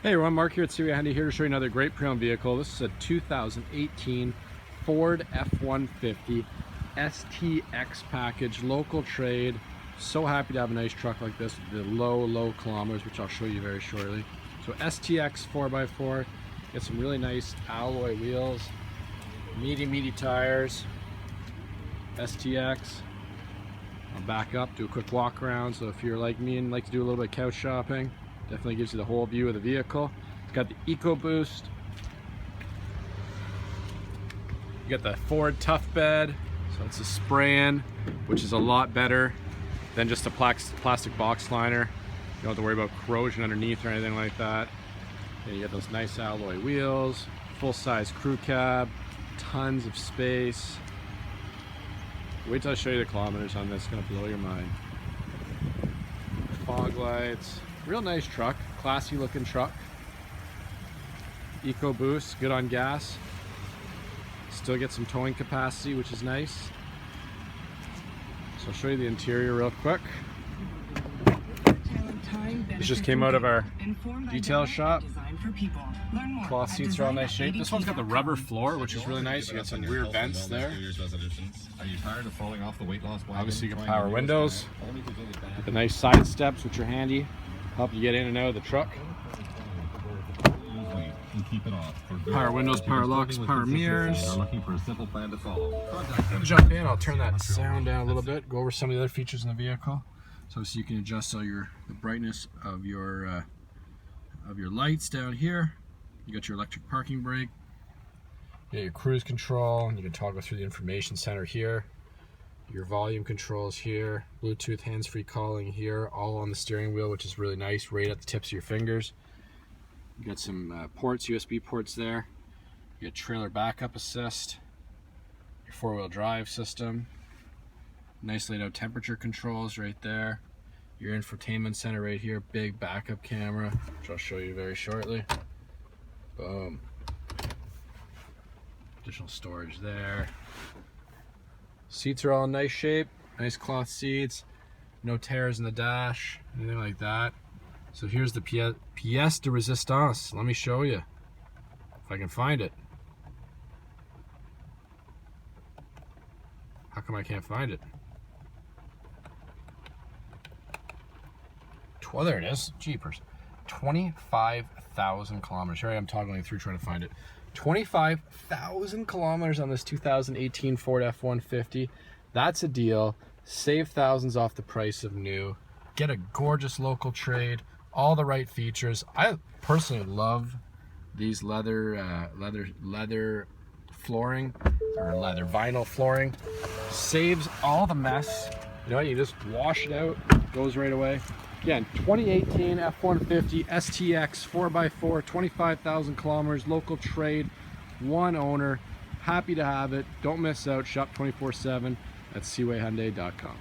Hey everyone, Mark here at Seaway Hyundai, here to show you another great pre-owned vehicle. This is a 2018 Ford F-150 STX package, local trade. So happy to have a nice truck like this with the low kilometers, which I'll show you very shortly. So STX 4x4, get some really nice alloy wheels, meaty tires, STX. I'll back up, do a quick walk around, so if you're like me and like to do a little bit of couch shopping, definitely gives you the whole view of the vehicle. It's got the EcoBoost. You got the Ford Tough Bed, so it's a spray-in, which is a lot better than just a plastic box liner. You don't have to worry about corrosion underneath or anything like that. And you got those nice alloy wheels, full-size crew cab, tons of space. Wait till I show you the kilometers on this, it's gonna blow your mind. Fog lights. Real nice truck, classy looking truck. EcoBoost, good on gas. Still get some towing capacity, which is nice. So I'll show you the interior real quick. This just came out of our detail shop. Cloth seats are all nice shape. This one's got the rubber floor, which is really nice. You got some rear vents there. Obviously you got power windows. The nice side steps, which are handy. Help you get in and out of the truck. Power windows, power locks, power mirrors. Jump in, I'll turn that sound down a little bit, go over some of the other features in the vehicle. So you can adjust all the brightness of your lights down here. You got your electric parking brake. You got your cruise control, and you can toggle through the information center here. Your volume controls here, Bluetooth hands-free calling here, all on the steering wheel, which is really nice, right at the tips of your fingers. You got some ports, USB ports there. You got trailer backup assist, your four-wheel drive system, nice laid out temperature controls right there. Your infotainment center right here, big backup camera, which I'll show you very shortly. Boom. Additional storage there. Seats are all in nice shape, nice cloth seats, no tears in the dash, anything like that. So here's the pièce de résistance. Let me show you, if I can find it. How come I can't find it? Well, there it is, jeepers. 25,000 kilometers. Here I am toggling through trying to find it. 25,000 kilometers on this 2018 Ford F-150. That's a deal. Save thousands off the price of new. Get a gorgeous local trade. All the right features. I personally love these leather flooring, or leather vinyl flooring. Saves all the mess. You know what? You just wash it out. Goes right away. Again, 2018 F-150 STX 4x4, 25,000 kilometers, local trade, one owner. Happy to have it. Don't miss out. Shop 24/7 at SeawayHyundai.com.